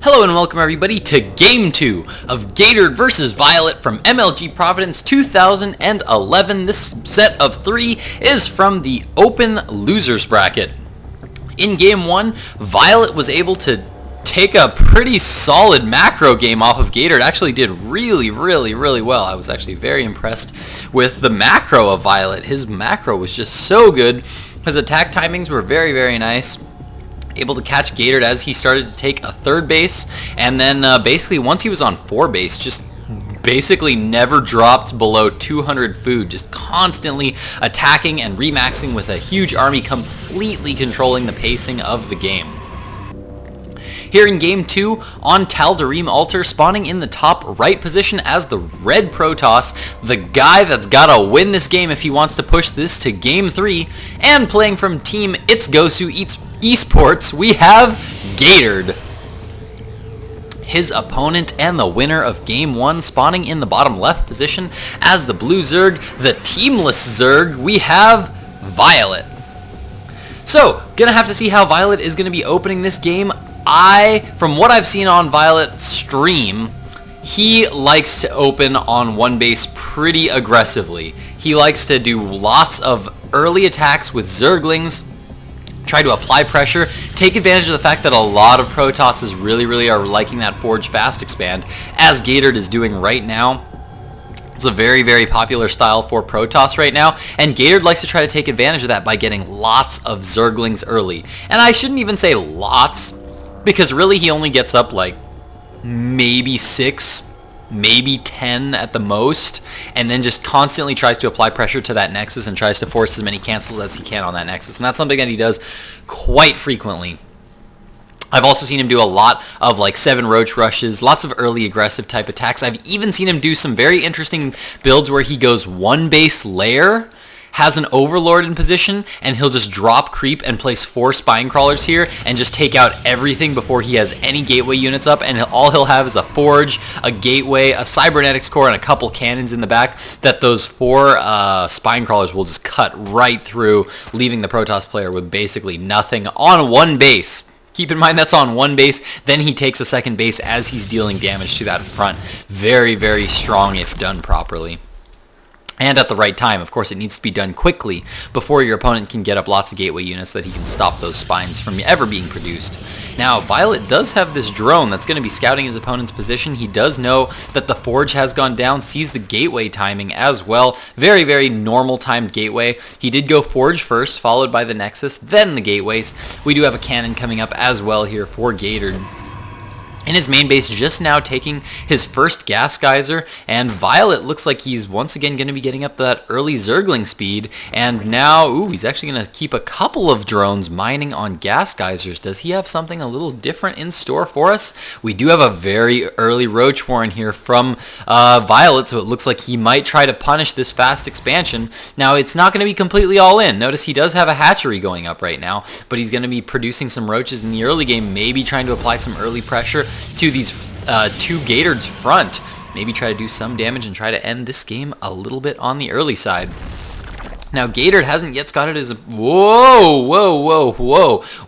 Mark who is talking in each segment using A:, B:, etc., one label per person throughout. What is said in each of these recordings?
A: Hello and welcome everybody to Game 2 of GoSuGatored vs. viOLet from MLG Providence 2011. This set of 3 is from the Open Losers Bracket. In Game 1, viOLet was able to take a pretty solid macro game off of GoSuGatored. It actually did really well. I was actually very impressed with the macro of viOLet. His macro was just so good. His attack timings were very nice. Able to catch GoSuGatored as he started to take a third base, and then basically once he was on 4 base, just basically never dropped below 200 food, just constantly attacking and remaxing with a huge army, completely controlling the pacing of the game. Here in Game 2, on Tal'Darim altar, spawning in the top right position as the red Protoss, the guy that's gotta win this game if he wants to push this to Game 3, and playing from Team It's Esports, we have GoSuGatored. His opponent and the winner of Game 1 spawning in the bottom left position as the blue Zerg, the teamless Zerg, we have viOLet. So, gonna have to see how viOLet is gonna be opening this game. From what I've seen on viOLet's stream, he likes to open on 1 base pretty aggressively. He likes to do lots of early attacks with Zerglings, try to apply pressure, take advantage of the fact that a lot of Protosses really are liking that Forge Fast Expand, as GoSuGatored is doing right now. It's a very popular style for Protoss right now, and GoSuGatored likes to try to take advantage of that by getting lots of Zerglings early. And I shouldn't even say lots, because really he only gets up like maybe 6, maybe 10 at the most, and then just constantly tries to apply pressure to that Nexus and tries to force as many cancels as he can on that Nexus. And that's something that he does quite frequently. I've also seen him do a lot of like 7 Roach Rushes, lots of early aggressive type attacks. I've even seen him do some very interesting builds where he goes 1 base layer, has an Overlord in position, and he'll just drop creep and place 4 Spine Crawlers here and just take out everything before he has any gateway units up, and all he'll have is a Forge, a Gateway, a Cybernetics Core, and a couple cannons in the back that those 4 Spine Crawlers will just cut right through, leaving the Protoss player with basically nothing on 1 base. Keep in mind that's on 1 base, then he takes a 2nd base as he's dealing damage to that front. Very strong if done properly. And at the right time. Of course, it needs to be done quickly before your opponent can get up lots of gateway units so that he can stop those spines from ever being produced. Now, viOLet does have this drone that's going to be scouting his opponent's position. He does know that the Forge has gone down, sees the gateway timing as well. Very normal timed gateway. He did go Forge first, followed by the Nexus, then the gateways. We do have a cannon coming up as well here for GoSuGatored. In his main base, just now taking his first Gas Geyser, and viOLet looks like he's once again going to be getting up that early Zergling speed, and now, he's actually going to keep a couple of drones mining on Gas Geysers. Does he have something a little different in store for us? We do have a very early Roach Warren here from viOLet, so it looks like he might try to punish this fast expansion. Now, it's not going to be completely all in. Notice he does have a hatchery going up right now, but he's going to be producing some Roaches in the early game, maybe trying to apply some early pressure to these 2 GoSuGatord's front. Maybe try to do some damage and try to end this game a little bit on the early side. Now, GoSuGatored hasn't yet scouted his... Whoa.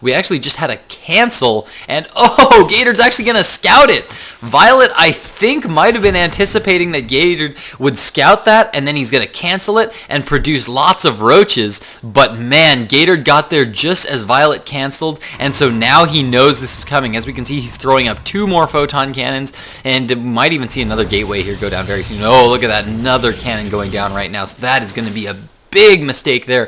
A: We actually just had a cancel, and GoSuGatored's actually going to scout it. viOLet, I think, might have been anticipating that GoSuGatored would scout that, and then he's going to cancel it and produce lots of Roaches. But man, GoSuGatored got there just as viOLet canceled, and so now he knows this is coming. As we can see, he's throwing up 2 more Photon Cannons, and we might even see another Gateway here go down very soon. Oh, look at that, another cannon going down right now. So that is going to be a big mistake there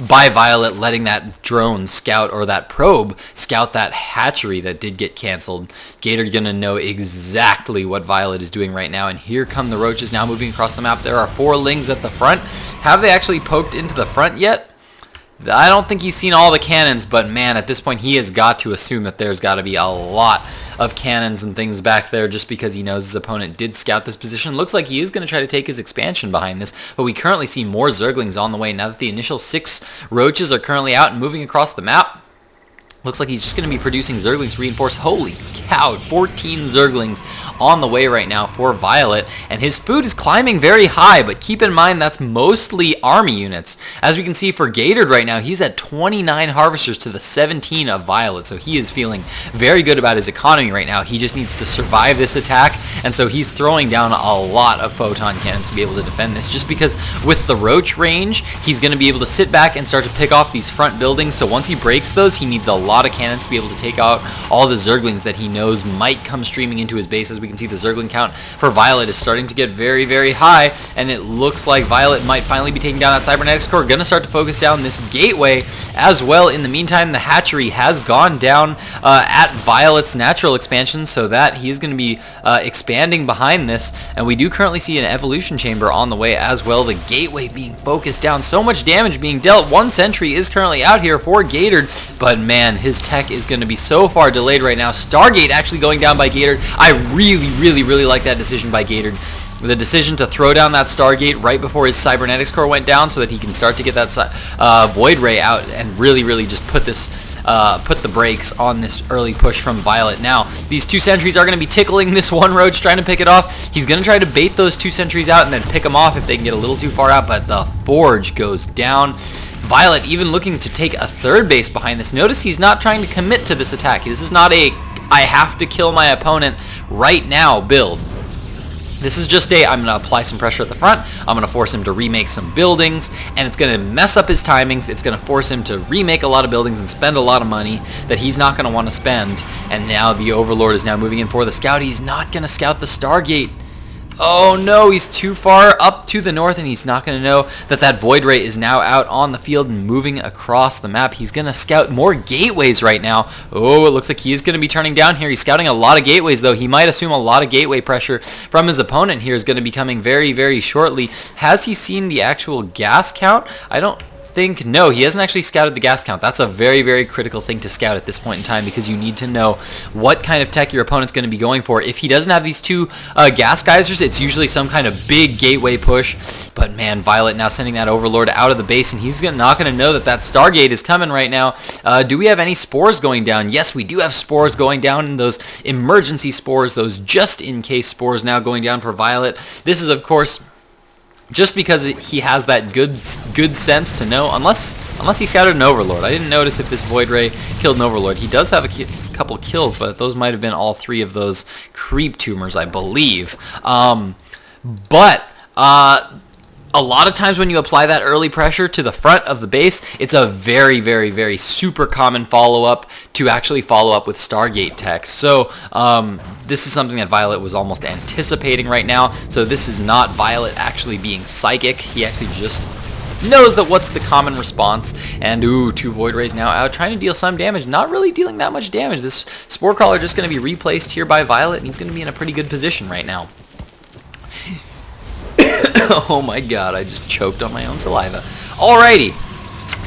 A: by viOLet, letting that drone scout, or that probe scout, that hatchery that did get canceled. GoSuGatored gonna know exactly what viOLet is doing right now, and here come the Roaches now moving across the map. There are 4 Lings at the front. Have they actually poked into the front yet? I don't think he's seen all the cannons, but man, at this point he has got to assume that there's got to be a lot of cannons and things back there, just because he knows his opponent did scout this position. Looks like he is going to try to take his expansion behind this, but we currently see more Zerglings on the way now that the initial 6 Roaches are currently out and moving across the map. Looks like he's just going to be producing Zerglings to reinforce. Holy cow, 14 Zerglings on the way right now for viOLet, and his food is climbing very high, but keep in mind that's mostly army units. As we can see for GoSuGatored right now, he's at 29 harvesters to the 17 of viOLet, so he is feeling very good about his economy right now. He just needs to survive this attack, and so he's throwing down a lot of photon cannons to be able to defend this, just because with the roach range, he's going to be able to sit back and start to pick off these front buildings, so once he breaks those, he needs a lot of cannons to be able to take out all the Zerglings that he knows might come streaming into his base. As we can see, the Zergling count for viOLet is starting to get very, very high, and it looks like viOLet might finally be taking down that Cybernetics Core. Going to start to focus down this gateway as well. In the meantime, the hatchery has gone down at viOLet's natural expansion, so that he is going to be expanding behind this, and we do currently see an evolution chamber on the way as well. The gateway being focused down, so much damage being dealt. One sentry is currently out here for GoSuGatored, but man, his tech is going to be so far delayed right now. Stargate actually going down by GoSuGatored. I really like that decision by GoSuGatored. The decision to throw down that Stargate right before his Cybernetics Core went down so that he can start to get that Void Ray out and really just put the brakes on this early push from viOLet. Now, these 2 sentries are going to be tickling this one roach, trying to pick it off. He's going to try to bait those 2 sentries out and then pick them off if they can get a little too far out, but the Forge goes down. viOLet even looking to take a 3rd base behind this. Notice he's not trying to commit to this attack. This is not a I have to kill my opponent right now build. This is just I'm going to apply some pressure at the front, I'm going to force him to remake some buildings, and it's going to mess up his timings, it's going to force him to remake a lot of buildings and spend a lot of money that he's not going to want to spend, and now the Overlord is now moving in for the scout. He's not going to scout the Stargate. Oh no, he's too far up to the north, and he's not going to know that that Void Ray is now out on the field and moving across the map. He's going to scout more gateways right now. Oh, it looks like he is going to be turning down here. He's scouting a lot of gateways, though. He might assume a lot of gateway pressure from his opponent here is going to be coming very shortly. Has he seen the actual gas count? I don't think, no, he hasn't actually scouted the gas count. That's a very critical thing to scout at this point in time, because you need to know what kind of tech your opponent's going to be going for. If he doesn't have these 2 gas geysers, it's usually some kind of big gateway push. But man, viOLet now sending that Overlord out of the base, and he's not going to know that that Stargate is coming right now. Do we have any spores going down? Yes, we do have spores going down, and those emergency spores, those just-in-case spores now going down for viOLet. This is, of course, just because he has that good sense to know, unless he scouted an Overlord. I didn't notice if this Void Ray killed an Overlord. He does have a couple kills, but those might have been all 3 of those creep tumors, I believe. A lot of times when you apply that early pressure to the front of the base, it's a very super common follow-up to actually follow up with Stargate tech. So this is something that viOLet was almost anticipating right now. So this is not viOLet actually being psychic. He actually just knows that what's the common response. And ooh, 2 Void Rays now out, trying to deal some damage. Not really dealing that much damage. This Spore Crawler just going to be replaced here by viOLet, and he's going to be in a pretty good position right now. Oh my god, I just choked on my own saliva. Alrighty.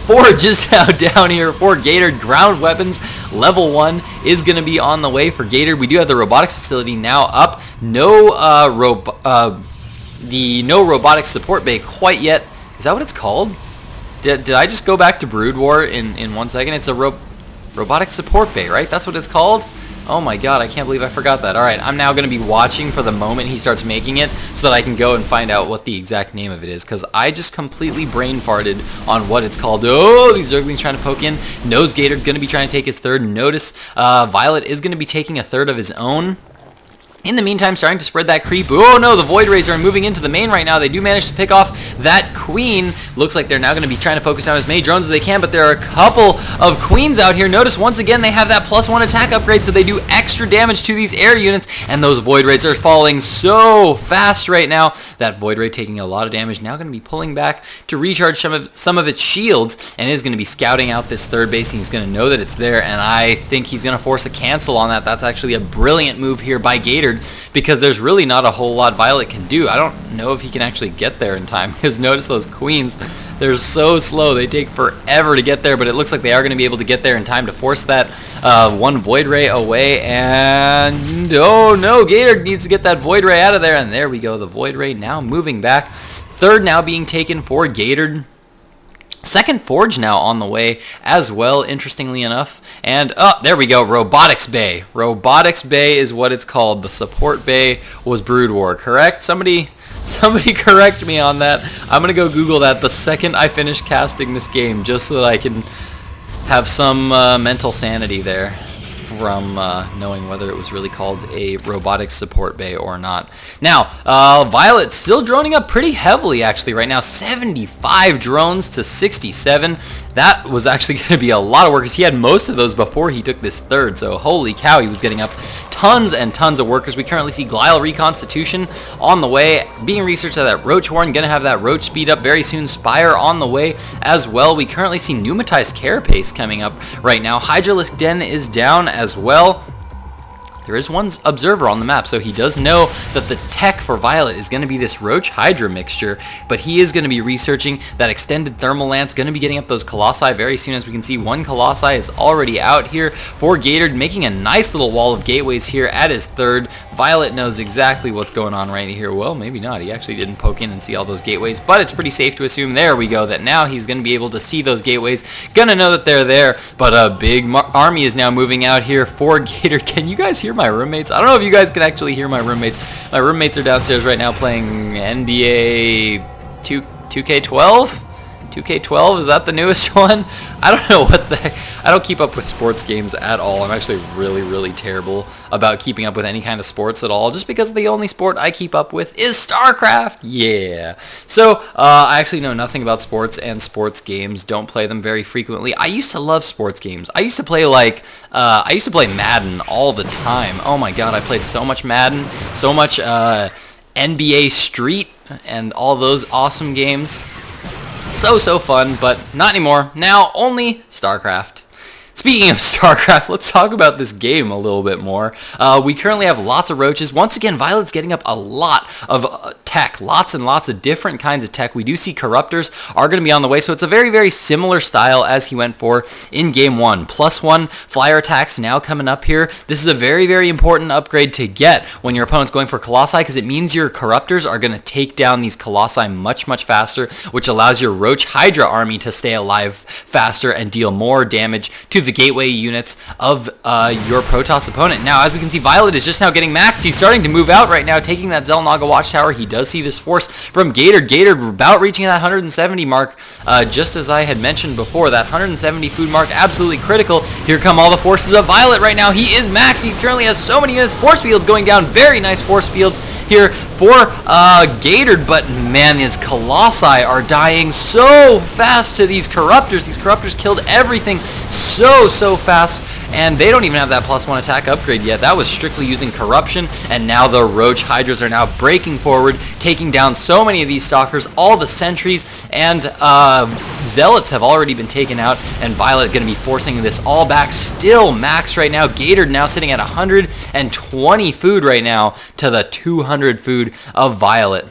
A: Forge is now down here for GoSuGatored. Ground weapons level 1 is going to be on the way for GoSuGatored. We do have the robotics facility now up. No robotics support bay quite yet. Is that what it's called? Did I just go back to Brood War in 1 second? It's a robotics support bay, right? That's what it's called? Oh my god, I can't believe I forgot that. Alright, I'm now going to be watching for the moment he starts making it so that I can go and find out what the exact name of it is, because I just completely brain farted on what it's called. Oh, these Zerglings trying to poke in. Knows GoSuGatored's going to be trying to take his 3rd. Notice viOLet is going to be taking a 3rd of his own. In the meantime, starting to spread that creep. Oh no, the Void Rays are moving into the main right now. They do manage to pick off that Queen. Looks like they're now going to be trying to focus on as many drones as they can, but there are a couple of Queens out here. Notice once again they have that +1 attack upgrade, so they do extra damage to these air units, and those Void Rays are falling so fast right now. That Void Ray taking a lot of damage, now going to be pulling back to recharge some of its shields, and is going to be scouting out this 3rd base, and he's going to know that it's there, and I think he's going to force a cancel on that. That's actually a brilliant move here by GoSuGatored, because there's really not a whole lot viOLet can do. I don't know if he can actually get there in time, because notice those Queens, they're so slow. They take forever to get there, but it looks like they are going to be able to get there in time to force that 1 Void Ray away, and oh no, GoSuGatored needs to get that Void Ray out of there, and there we go, the Void Ray now moving back. 3rd now being taken for GoSuGatored. Second Forge now on the way as well, interestingly enough. And, oh, there we go, Robotics Bay. Robotics Bay is what it's called. The support bay was Brood War, correct? Somebody correct me on that. I'm going to go Google that the second I finish casting this game, just so that I can have some mental sanity there from knowing whether it was really called a robotics support bay or not. Now, viOLet still droning up pretty heavily actually right now. 75 drones to 67. That was actually going to be a lot of workers. He had most of those before he took this third, so holy cow, he was getting up tons and tons of workers. We currently see Glial Reconstitution on the way, being researched at that Roach Horn, gonna have that Roach speed up very soon. Spire on the way as well. We currently see Pneumatized Carapace coming up right now. Hydralisk Den is down as well. There is one observer on the map, so he does know that the tech for viOLet is going to be this Roach Hydra mixture, but he is going to be researching that extended thermal lance, going to be getting up those Colossi very soon. As we can see, one Colossi is already out here for GoSuGatored, making a nice little wall of gateways here at his third. viOLet knows exactly what's going on right here. Well, maybe not. He actually didn't poke in and see all those gateways, but it's pretty safe to assume, there we go, that now he's going to be able to see those gateways, going to know that they're there, but a big army is now moving out here for GoSuGatored. Can you guys hear my roommates? I don't know if you guys can actually hear my roommates. My roommates are downstairs right now playing NBA 2K12? 2K12, is that the newest one? I don't know what the heck. I don't keep up with sports games at all. I'm actually really terrible about keeping up with any kind of sports at all, just because the only sport I keep up with is StarCraft. Yeah. So, I actually know nothing about sports and sports games. Don't play them very frequently. I used to love sports games. I used to play Madden all the time. Oh my god, I played so much Madden, so much NBA Street, and all those awesome games. So fun, but not anymore. Now only StarCraft. Speaking of StarCraft, let's talk about this game a little bit more. We currently have lots of roaches. Once again, viOLet's getting up a lot of tech, lots and lots of different kinds of tech. We do see Corruptors are going to be on the way, so it's a very similar style as he went for in Game 1. +1 flyer attacks now coming up here. This is a very important upgrade to get when your opponent's going for Colossi, because it means your Corruptors are going to take down these Colossi much faster, which allows your Roach Hydra army to stay alive faster and deal more damage to the gateway units of your Protoss opponent. Now, as we can see, viOLet is just now getting maxed. He's starting to move out right now, taking that Xel'Naga Watchtower. He does see this force from GoSuGatored. GoSuGatored about reaching that 170 mark, just as I had mentioned before. That 170 food mark, absolutely critical. Here come all the forces of viOLet right now. He is maxed. He currently has so many units. Force fields going down. Very nice force fields here for GoSuGatored, but man, these Colossi are dying so fast to these Corruptors. These Corruptors killed everything so fast, and they don't even have that +1 attack upgrade yet. That was strictly using corruption, and now the Roach Hydras are now breaking forward, taking down so many of these Stalkers. All the sentries and Zealots have already been taken out, and viOLet going to be forcing this all back. Still max right now. GoSuGatored now sitting at 120 food right now to the 200 food of viOLet.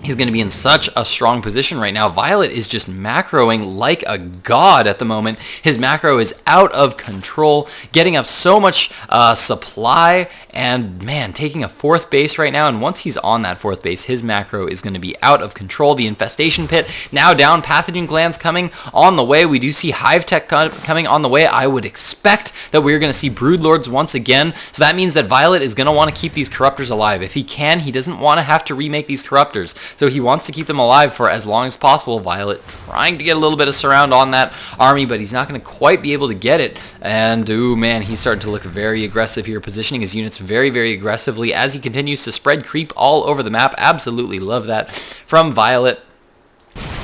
A: He's going to be in such a strong position right now. viOLet is just macroing like a god at the moment. His macro is out of control, getting up so much supply, and man, taking a 4th base right now. And once he's on that 4th base, his macro is going to be out of control. The Infestation Pit now down. Pathogen Glands coming on the way. We do see Hive Tech coming on the way. I would expect that we're going to see Broodlords once again. So that means that viOLet is going to want to keep these Corruptors alive. If he can, he doesn't want to have to remake these Corruptors. So he wants to keep them alive for as long as possible. viOLet trying to get a little bit of surround on that army, but he's not going to quite be able to get it. And, ooh, man, he's starting to look very aggressive here, positioning his units very aggressively as he continues to spread creep all over the map. Absolutely love that from viOLet.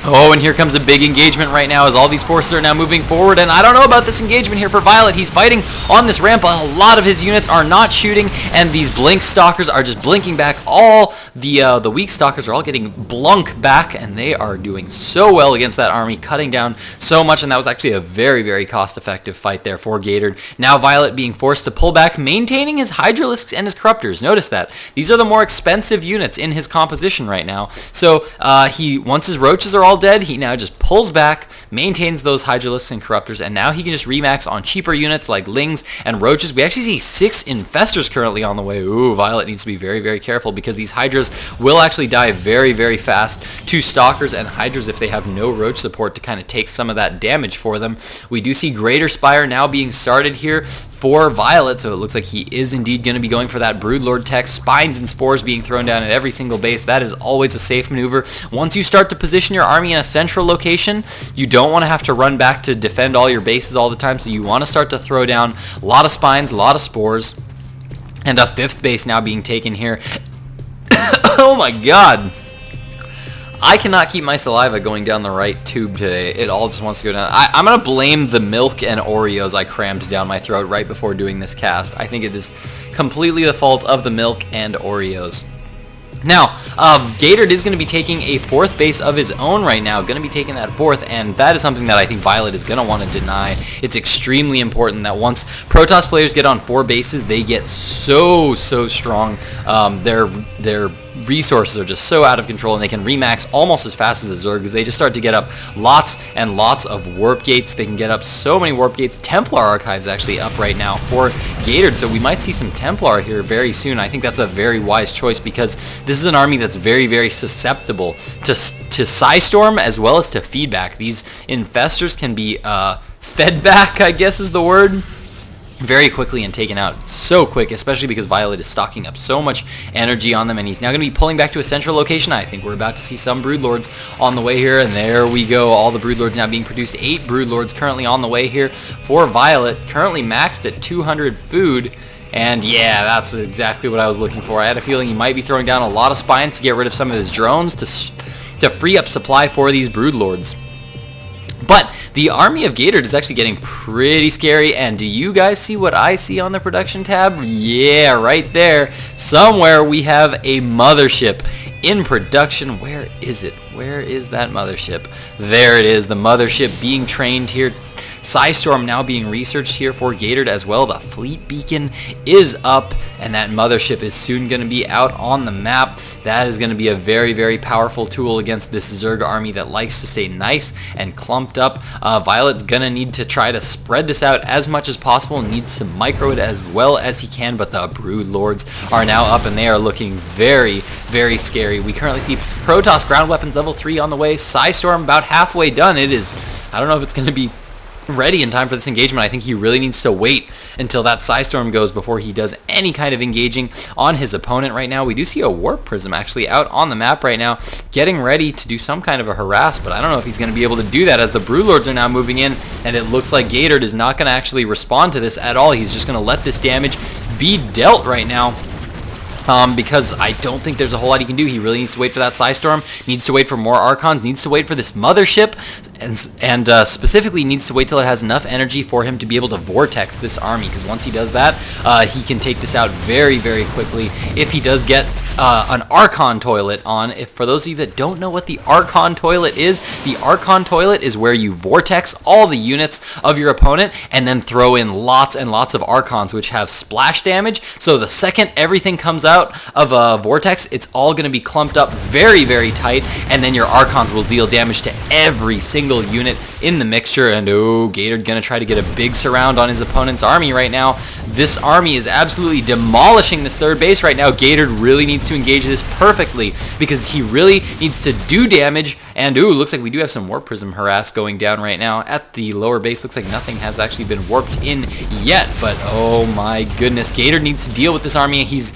A: Oh, and here comes a big engagement right now as all these forces are now moving forward, and I don't know about this engagement here for viOLet. He's fighting on this ramp. A lot of his units are not shooting, and these blink stalkers are just blinking back. All the weak stalkers are all getting blunk back, and they are doing so well against that army, cutting down so much, and that was actually a very cost-effective fight there for GoSuGatored. Now viOLet being forced to pull back, maintaining his Hydralisks and his Corruptors. Notice that. These are the more expensive units in his composition right now. So once his Roaches are all all dead, he now just pulls back, maintains those Hydralisks and Corruptors, and now he can just remax on cheaper units like Lings and Roaches. We actually see 6 Infestors currently on the way. Ooh, Violet needs to be very, very careful because these Hydras will actually die very, very fast to Stalkers and Hydras if they have no Roach support to kind of take some of that damage for them. We do see Greater Spire now being started here for Violet, so it looks like he is indeed going to be going for that Broodlord tech. Spines and Spores being thrown down at every single base. That is always a safe maneuver. Once you start to position your army in a central location, you don't want to have to run back to defend all your bases all the time, so you want to start to throw down a lot of Spines, a lot of Spores, and a 5th base now being taken here. Oh my god! I cannot keep my saliva going down the right tube today. It all just wants to go down. I'm going to blame the milk and Oreos I crammed down my throat right before doing this cast. I think it is completely the fault of the milk and Oreos. Now, Gatored is going to be taking a 4th base of his own right now, going to be taking that 4th, and that is something that I think Violet is going to want to deny. It's extremely important that once Protoss players get on 4 bases, they get so strong. Their resources are just so out of control, and they can remax almost as fast as a Zerg because they just start to get up lots and lots of warp gates. They can get up so many warp gates. Templar Archive's actually up right now for Gatored, so we might see some Templar here very soon. I think that's a very wise choice because this is an army that's very, very susceptible to Psystorm as well as to feedback. These Infestors can be fed back, I guess is the word, very quickly and taken out so quick, especially because Violet is stocking up so much energy on them, and he's now going to be pulling back to a central location. I think we're about to see some Broodlords on the way here, and there we go. All the Broodlords now being produced. 8 Broodlords currently on the way here for Violet, currently maxed at 200 food. And yeah, that's exactly what I was looking for. I had a feeling he might be throwing down a lot of Spines to get rid of some of his drones to free up supply for these Broodlords. But the army of Gatored is actually getting pretty scary, and do you guys see what I see on the production tab? Yeah, right there. Somewhere we have a mothership in production. Where is it? Where is that mothership? There it is, the mothership being trained here. Psystorm now being researched here for Gatored as well. The fleet beacon is up, and that mothership is soon going to be out on the map. That is going to be a very, very powerful tool against this Zerg army that likes to stay nice and clumped up. Violet's going to need to try to spread this out as much as possible, needs to micro it as well as he can, but the Broodlords are now up, and they are looking very, very scary. We currently see Protoss ground weapons level 3 on the way. Psystorm about halfway done. It is, I don't know if it's going to be ready in time for this engagement. I think he really needs to wait until that Psystorm goes before he does any kind of engaging on his opponent right now. We do see a Warp Prism actually out on the map right now, getting ready to do some kind of a harass, but I don't know if he's going to be able to do that as the Broodlords are now moving in, and it looks like Gatored is not going to actually respond to this at all. He's just going to let this damage be dealt right now. Because I don't think there's a whole lot he can do. He really needs to wait for that Psystorm, needs to wait for more Archons, needs to wait for this mothership, and specifically needs to wait till it has enough energy for him to be able to Vortex this army, because once he does that, he can take this out very, very quickly if he does get an Archon Toilet on. If for those of you that don't know what the Archon Toilet is, the Archon Toilet is where you Vortex all the units of your opponent and then throw in lots and lots of Archons, which have splash damage, so the second everything comes out of a Vortex, it's all going to be clumped up very, very tight, and then your Archons will deal damage to every single unit in the mixture. And oh, Gatored going to try to get a big surround on his opponent's army right now. This army is absolutely demolishing this 3rd base right now. Gatored really needs to engage this perfectly because he really needs to do damage. And ooh, looks like we do have some Warp Prism harass going down right now at the lower base. Looks like nothing has actually been warped in yet, but oh my goodness, Gatored needs to deal with this army. He's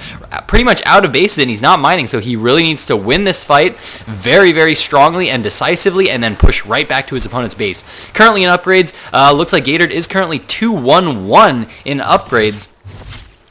A: pretty much out of bases and he's not mining, so he really needs to win this fight very, very strongly and decisively, and then push right back to his opponent's base. Currently in upgrades, looks like Gatored is currently 2-1-1 in upgrades.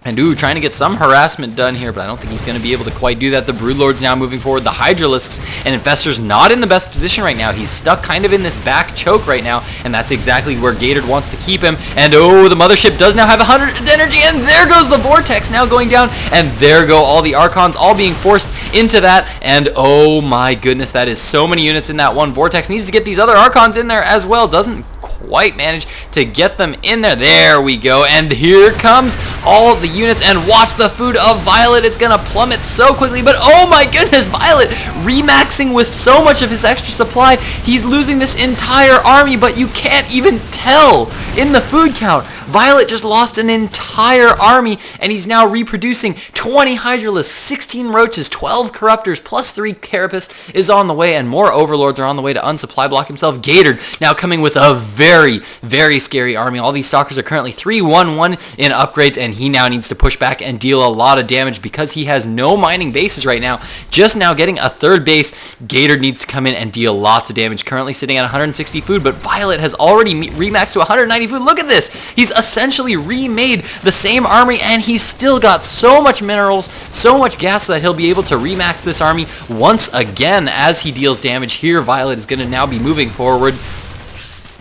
A: And ooh, trying to get some harassment done here, but I don't think he's going to be able to quite do that. The Broodlord's now moving forward. The Hydralisks and Infestors not in the best position right now. He's stuck kind of in this back choke right now, and that's exactly where Gatored wants to keep him. And oh, the mothership does now have 100 energy, and there goes the Vortex now going down, and there go all the Archons all being forced into that. And oh my goodness, that is so many units in that one Vortex. Needs to get these other Archons in there as well. Doesn't quite manage to get them in there. There we go, and here comes all of the units, and watch the food of viOLet. It's gonna plummet so quickly, but oh my goodness, viOLet remaxing with so much of his extra supply. He's losing this entire army, but you can't even tell in the food count. viOLet just lost an entire army, and he's now reproducing 20 Hydralisks, 16 Roaches, 12 Corruptors, plus 3 Carapace is on the way, and more Overlords are on the way to unsupply block himself. Gatored now coming with a very, very scary army. All these Stalkers are currently 3-1-1 in upgrades, and he now needs to push back and deal a lot of damage because he has no mining bases right now. Just now getting a third base. Gatored needs to come in and deal lots of damage. Currently sitting at 160 food, but viOLet has already remaxed to 190 food. Look at this. He's essentially remade the same army, and he's still got so much minerals, so much gas, so that he'll be able to remax this army once again as he deals damage. Here viOLet is going to now be moving forward,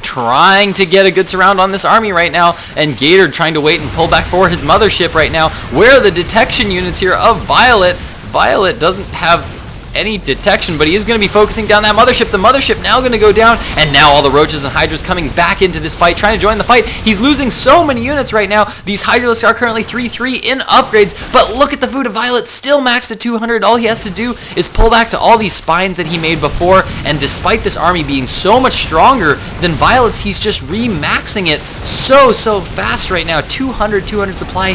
A: trying to get a good surround on this army right now, and Gatored trying to wait and pull back for his mothership right now. Where are the detection units here of viOLet? viOLet doesn't have any detection, but he is going to be focusing down that mothership. The mothership now going to go down, and now all the Roaches and Hydras coming back into this fight, trying to join the fight. He's losing so many units right now. These Hydralisks are currently 3-3 in upgrades, but look at the food of viOLet, still maxed at 200. All he has to do is pull back to all these spines that he made before, and despite this army being so much stronger than viOLet's, he's just remaxing it so fast right now. 200 supply,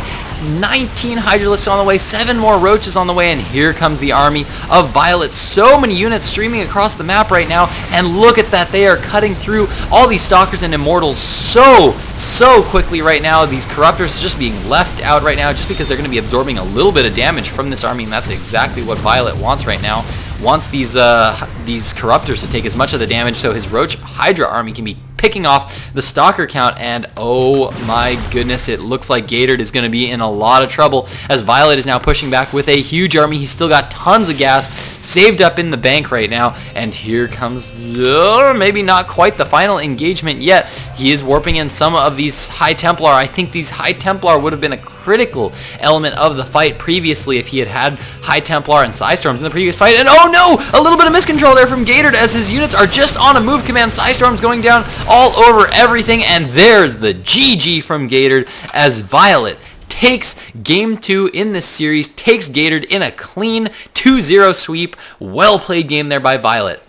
A: 19 Hydralisks on the way, 7 more Roaches on the way, and here comes the army of viOLet. So many units streaming across the map right now, and look at that. They are cutting through all these Stalkers and Immortals so quickly right now. These Corruptors just being left out right now just because they're going to be absorbing a little bit of damage from this army, and that's exactly what viOLet wants right now. Wants these Corruptors to take as much of the damage so his Roach Hydra army can be picking off the Stalker count, and oh my goodness, it looks like Gatored is going to be in a lot of trouble as viOLet is now pushing back with a huge army. He's still got tons of gas saved up in the bank right now, and here comes maybe not quite the final engagement yet. He is warping in some of these High Templar. I think these High Templar would have been a critical element of the fight previously if he had High Templar and Psystorms in the previous fight, and oh no, a little bit of miscontrol there from Gatored as his units are just on a move command. Psystorms going down all over everything, and there's the GG from Gatored as viOLet takes Game 2 in this series, takes Gatored in a clean 2-0 sweep. Well played game there by viOLet.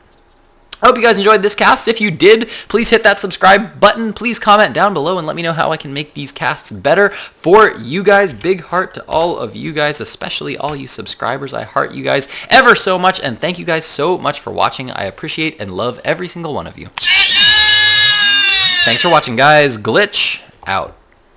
A: I hope you guys enjoyed this cast. If you did, please hit that subscribe button. Please comment down below and let me know how I can make these casts better for you guys. Big heart to all of you guys, especially all you subscribers. I heart you guys ever so much, and thank you guys so much for watching. I appreciate and love every single one of you. Thanks for watching, guys. Glitch out.